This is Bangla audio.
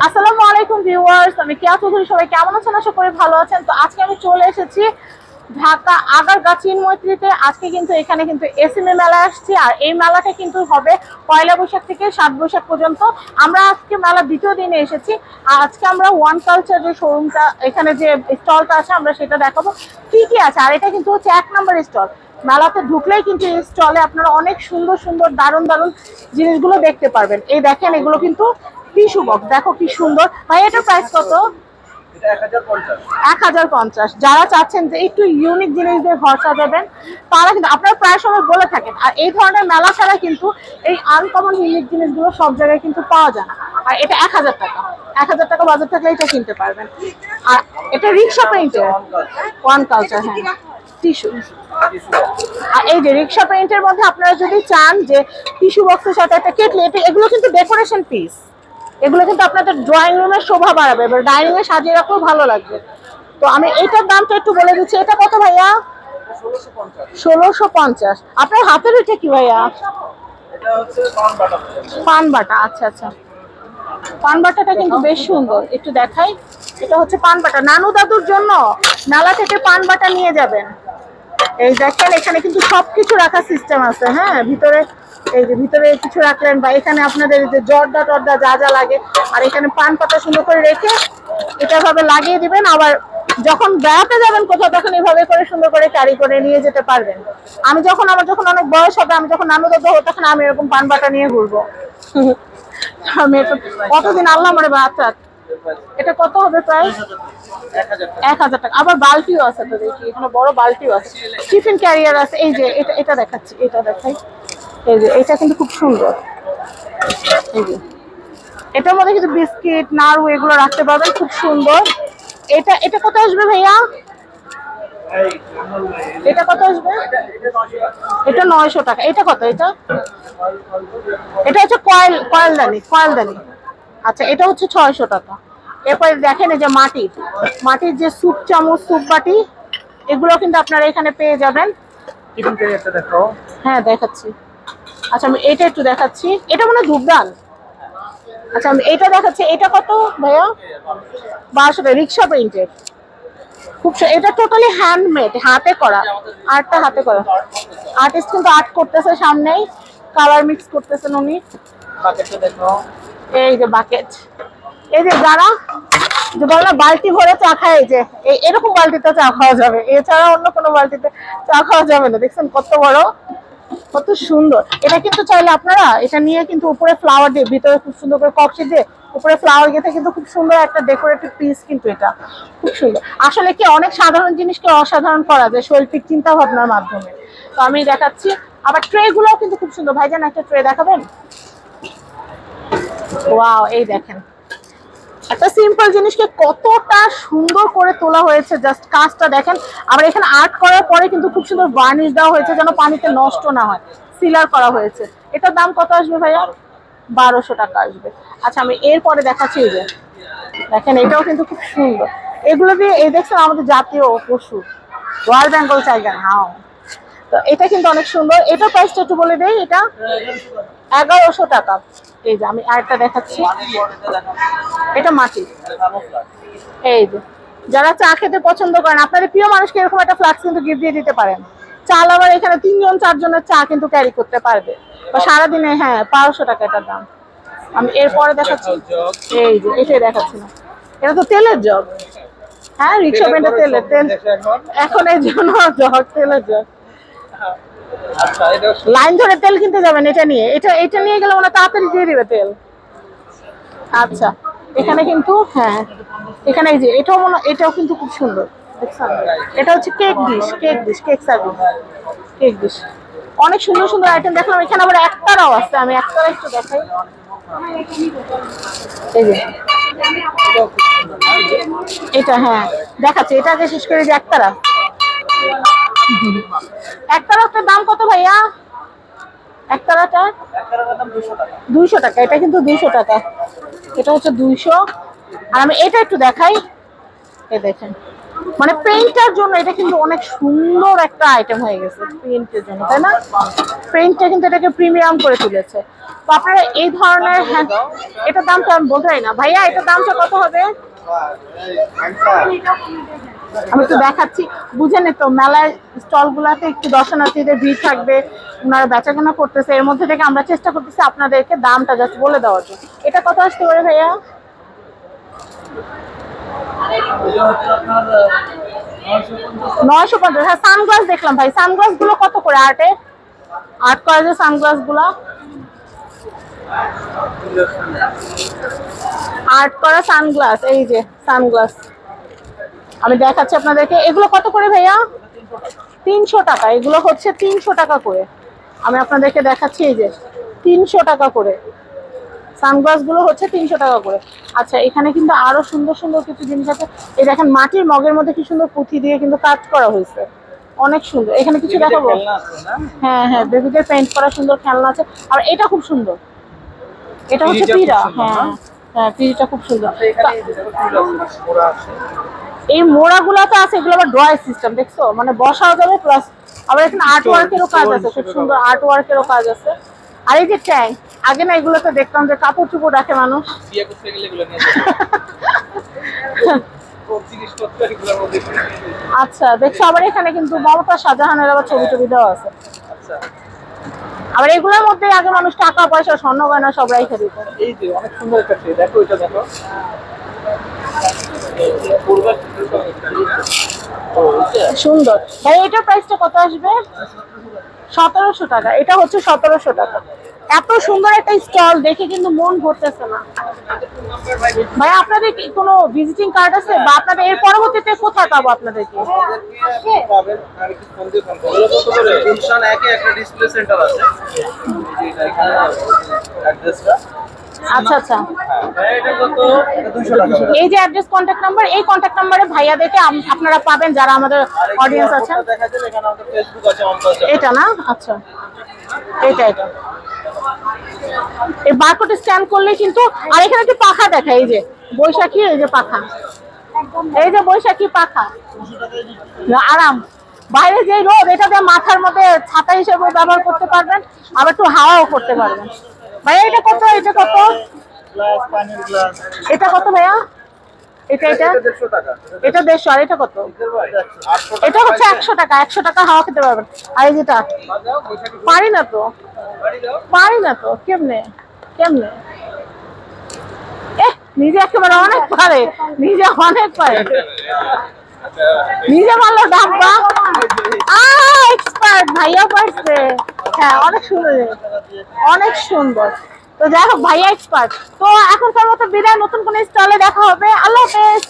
আসসালামু আলাইকুম ভিউয়ার্স, আমি কেয়া চৌধুরী। সবাই কেমন আছেন? আশা করি ভালো আছেন। তো আজকে আমি চলে এসেছি ঢাকা আগারগাঁ চিনমৈত্রীতে। আজকে কিন্তু এখানে কিন্তু এসএমএ মেলা আসছি, আর এই মেলাটা কিন্তু হবে পয়লা বৈশাখ থেকে 7 বৈশাখ পর্যন্ত। আমরা আজকে মেলা দ্বিতীয় দিনে এসেছি, আর আজকে আমরা ওয়ান কালচার যে শোরুমটা, এখানে যে স্টলটা আছে আমরা সেটা দেখাবো কি কি আছে। আর এটা কিন্তু হচ্ছে 1 নম্বর স্টল। মেলাতে ঢুকলেই কিন্তু এই স্টলে আপনারা অনেক সুন্দর সুন্দর দারুণ দারুণ জিনিসগুলো দেখতে পারবেন। এই দেখেন, এগুলো কিন্তু টিস্যু বক্স, দেখো কি সুন্দর। ভাই এটার প্রাইস কত? 1050। যারা চাচ্ছেন যে একটু ইউনিক জিনিস দিয়ে ঘর সাজাবেন, তারা কিন্তু আপনারা প্রায় সময় বলে থাকেন। আর এই ধরনের মেলা ছাড়া কিন্তু এই আনকমন ইউনিক জিনিসগুলো সব জায়গায় কিন্তু পাওয়া যায় না। আর এটা 1000 টাকা, 1000 টাকা বাজার থাকলে এটা কিনতে পারবেন। আর এটা রিক্সা পেইন্টের ওয়ান কালচার, হ্যাঁ টিস্যু। আর এই যে রিক্সা পেইন্টের মধ্যে আপনারা যদি চান যে টিস্যু বক্সের সাথে একটা কেটলি, এগুলো কিন্তু ডেকোরেশন পিস। এগুলো কিন্তু আপনাদের ড্রয়িং রুমের শোভা বাড়াবে, এবার ডাইনিং এ সাজিয়ে রাখলেও ভালো লাগবে। তো আমি এইটার দামটা একটু বলে দিচ্ছি। এটা কত ভাইয়া? 1650। আপনার হাতের এটা কি ভাইয়া? পান বাটা। আচ্ছা আচ্ছা, পান বাটাটা কিন্তু বেশ সুন্দর, একটু দেখাই। এটা হচ্ছে পান বাটা, নানু দাদুর জন্য মেলা থেকে পান বাটা নিয়ে যাবেন। এই দেখেন, এখানে কিন্তু সবকিছু রাখার সিস্টেম আছে। হ্যাঁ, ভিতরে এই যে ভিতরে কিছু রাখলেন, বা এখানে আপনাদের যে জর্দা টর্দা যা যা লাগে, আর এখানে পান পাতা সুন্দর করে রেখে এটা ভাবে লাগিয়ে দিবেন। আবার যখন বেড়াতে যাবেন কোথাও, তখন এইভাবে করে সুন্দর করে ক্যারি করে নিয়ে যেতে পারবেন। আমার যখন অনেক বয়স হবে, আমি যখন নানু দাদু হবো, তখন আমি এরকম পান বাটা নিয়ে ঘুরবো। আমি এটা কতদিন আল্লাহ মরে বাচ্চা। এটা কত হবে প্রাইস? 1000 টাকা। আবার বালতিও আছে, তো দেখি এখানে বড় বালতিও আছে, টিফিন ক্যারিয়ার আছে। এই যে এটা এটা দেখাচ্ছি, এটা দেখাই। এই যে এটা কিন্তু খুব সুন্দর। এই যে এটার মধ্যে কিন্তু বিস্কিট, নাড়ু এগুলো রাখতে পারবেন, খুব সুন্দর। এটা এটা কত আসবে ভাইয়া? এটা কত আসবে? এটা 900 টাকা। এটা কত? এটা এটা হচ্ছে কয়েলদানি। আচ্ছা, এটা হচ্ছে 600 টাকা। এরপরে দেখেন, এই যে মাটির যে স্যুপ চামচ, স্যুপ বাটি, এগুলো কিন্তু আপনারা এখানে পেয়ে যাবেন। হ্যাঁ দেখাচ্ছি। আচ্ছা, আমি এটা একটু দেখাচ্ছি। এটা মনে হয় ধূপদান। আচ্ছা, আমি এটা দেখাচ্ছি। এটা কত ভাইয়া? 1200 টাকা। রিক্সা পেইন্টের, এটা টোটালি হ্যান্ডমেড, হাতে করা। আর্টটা হাতে করা, আর্টিস্ট কিন্তু আর্ট করতেছে, সামনেই কালার মিক্স করতেছেন উনি। এই যে বাকেট, এই যে যারা যে বলে বালতি ভরে চা খায়, এই যে এরকম বালতিতে চা খাওয়া যাবে, এছাড়া অন্য কোনো বালতিতে চা খাওয়া যাবে না। দেখছেন কত বড়, কত সুন্দর। এটা কিন্তু চাইলে আপনারা এটা নিয়ে কিন্তু উপরে ফ্লাওয়ার দিয়ে, ভিতরে খুব সুন্দর করে কক্সি দিয়ে উপরে ফ্লাওয়ার গেঁথে কিন্তু খুব সুন্দর একটা ডেকোরেটিভ পিস। কিন্তু এটা খুব সুন্দর। আসলে কি অনেক সাধারণ জিনিসকে অসাধারণ করা যায় শৈল্পিক চিন্তা ভাবনার মাধ্যমে। তো আমি দেখাচ্ছি। আবার ট্রে গুলোও কিন্তু খুব সুন্দর। ভাইজান একটা ট্রে দেখাবেন? ওয়াও, এই দেখেন, একটা সিম্পল জিনিসকে কতটা সুন্দর করে তোলা হয়েছে, জাস্ট কাজটা দেখেন। আবার এখানে আর্ট করার পরে কিন্তু খুব সুন্দর বার্নিশ দেওয়া হয়েছে, যেন পানিতে নষ্ট না হয়, সিলার করা হয়েছে। এটার দাম কত আসবে ভাইয়া? 1200 টাকা আসবে। আচ্ছা, আমি এরপরে দেখাচ্ছি। এই যে দেখেন, এটাও কিন্তু খুব সুন্দর। এগুলো দিয়ে, এই দেখছেন আমাদের জাতীয় পশু রয়্যাল বেঙ্গল টাইগার, হাও। তো এটা কিন্তু অনেক সুন্দর। এটা প্রাইসটা একটু বলে দেই। এটা 1100 টাকা। এই যে আমি আরেকটা দেখাচ্ছি। এটা মাটি। এই যে যারা চা খেতে পছন্দ করেন, আপনাদের প্রিয় মানুষকে এরকম একটা ফ্লাক্স কিন্তু গিফট দিয়ে দিতে পারেন। চাল আবার এখানে 3 জন 4 জনের চা কিন্তু ক্যারি করতে পারবে, বা সারাদিনে। হ্যাঁ, 1200 টাকা এটার দাম। আমি এরপরে দেখাচ্ছি। এই যে এটাই দেখাচ্ছি না, এটা তো তেলের জগ। হ্যাঁ, রিক্সা পেন্টের তেল এখন এই জন্য জগ, তেলের জগ। লাইন ধরে তেল কিনতে যাবেন এটা নিয়ে, এটা নিয়ে গেলে ওরা তাড়াতাড়ি দিয়ে দিবে তেল। আচ্ছা, এখানে কিন্তু হ্যাঁ, এখানে এই যে এটাও কিন্তু খুব সুন্দর। দেখছেন, এটা হচ্ছে কেক সার্ভিস, কেক ডিশ। অনেক সুন্দর সুন্দর আইটেম দেখলাম। এখানে আবার একতারাও আছে, আমি একতারা একটু দেখাই। এই যে এটা, হ্যাঁ দেখাচ্ছি। এটা আগে শেষ করে, যে একতারা। একতারাটার দাম কত ভাইয়া? একতারাটা 200 টাকা। এটা কিন্তু 200 টাকা। এটা হচ্ছে 200। আর আমি এটা একটু দেখাই। এই দেখেন, মানে পেইন্টের জন্য এটা কিন্তু অনেক সুন্দর একটা আইটেম হয়ে গেছে পেইন্টের জন্য, তাই না? পেইন্টটা কিন্তু এটাকে প্রিমিয়াম করে তুলেছে। তো আপনারা এই ধরনের, হ্যাঁ এটার দামটা আমি বলতে পারি না ভাইয়া, এটার দামটা কত হবে? আমি একটু দেখাচ্ছি, বুঝেন তো মেলায় স্টল গুলাতে একটু দর্শনার্থীদের ভিড় থাকবে, ওনারা বেচাকেনা করতেছে, এর মধ্যে থেকে আমরা চেষ্টা করতেছি আপনাদেরকে দামটা জাস্ট বলে দেওয়ার জন্য। এটা কত আসতে পারে ভাইয়া? 950। হ্যাঁ সানগ্লাস দেখলাম ভাই, সানগ্লাস গুলো কত করে আর্ট করা যে সানগ্লাস গুলা, আর্ট করা সানগ্লাস, এই যে সানগ্লাস আমি দেখাচ্ছি আপনাদেরকে, এগুলো কত করে ভাইয়া? 300 টাকা। এগুলো হচ্ছে 300 টাকা করে, আমি আপনাদেরকে দেখাচ্ছি, এই যে 300 টাকা করে সানগ্লাস গুলো হচ্ছে 300 টাকা করে। আচ্ছা এখানে কিন্তু আরো সুন্দর সুন্দর কিছু জিনিস আছে, এই দেখেন মাটির মগের মধ্যে কি সুন্দর পুঁথি দিয়ে কিন্তু কাজ করা হয়েছে, অনেক সুন্দর। এখানে কিছু দেখাবো? হ্যাঁ হ্যাঁ, বেবিদের পেইন্ট করা সুন্দর খেলনা আছে। আর এটা খুব সুন্দর, এটা হচ্ছে পিড়া। হ্যাঁ হ্যাঁ, পিড়িটা খুব সুন্দর। এই মোড়া গুলাতে আছে, এগুলো আবার ড্রয়ার সিস্টেম, দেখছো, মানে বসাও যাবে, প্লাস আবার এখানে আর্ট ওয়ার্কেরও কাজ আছে, খুব সুন্দর আর্ট ওয়ার্কেরও কাজ আছে। আর এই যে ট্যাঙ্ক, আগে না এগুলোতে দেখতাম যে কাপড় চুপড় রাখে মানুষ, বিয়ে করতে গেলে এগুলো নিয়ে আচ্ছা দেখছো, আবার এখানে কিন্তু মমতা শাহজাহানের আবার ছবি টবি দেওয়া আছে। আবার এগুলোর মধ্যে আগে মানুষ টাকা পয়সা স্বর্ণ গয়না সব রাইখে দিত। এই যে অনেক সুন্দর একটা ট্রে, দেখো এটা দেখো, সুন্দর ভাই। এটার প্রাইসটা কত আসবে? 1700 টাকা। এটা হচ্ছে 1700 টাকা। এত সুন্দর একটা স্টল দেখে কিন্তু মন ভরতেছে না। ভাই আপনাদের কি কোনো ভিজিটিং কার্ড আছে, বা আপনাদের এর পরবর্তীতে কোথায় পাবো আপনাদেরকে? আচ্ছা আচ্ছা, এই যে অ্যাড্রেস কন্ট্যাক্ট নাম্বার, এই কন্ট্যাক্ট নাম্বারে ভাইয়াদেরকে আপনারা পাবেন যারা আমাদের অডিয়েন্স আছেন। এটা না, আচ্ছা এটা এটা এই বারকোড স্ক্যান করলে কিন্তু। আর এখানে একটু পাখা দেখা, এই যে বৈশাখী, এই যে পাখা, এই যে বৈশাখী পাখা, আরাম। বাইরে যে রোদ, এটা দিয়ে মাথার মধ্যে ছাতা হিসেবে ব্যবহার করতে পারবেন, আবার একটু হাওয়াও করতে পারবেন। ভাইয়া এটা কত? এটা কত? এটা কত ভাইয়া? এটা এটা এটা 150। আর এটা কত? এটা হচ্ছে 100 টাকা। 100 টাকা হাওয়া খেতে পারবেন। আর এই যেটা পারি না তো, পারি না তো, কেমনে কেমনে, নিজে একেবারে অনেক পারে, নিজে অনেক পারে, নিজে মারলো ডাব্বা। এক্সপার্ট ভাইয়া পারছে। হ্যাঁ অনেক সুন্দর, অনেক সুন্দর। তো যাই হোক ভাইয়া এক্সপার্ট। তো এখনকার মতো বিদায়, নতুন কোন স্টলে দেখা হবে, আল্লাহ হাফেজ।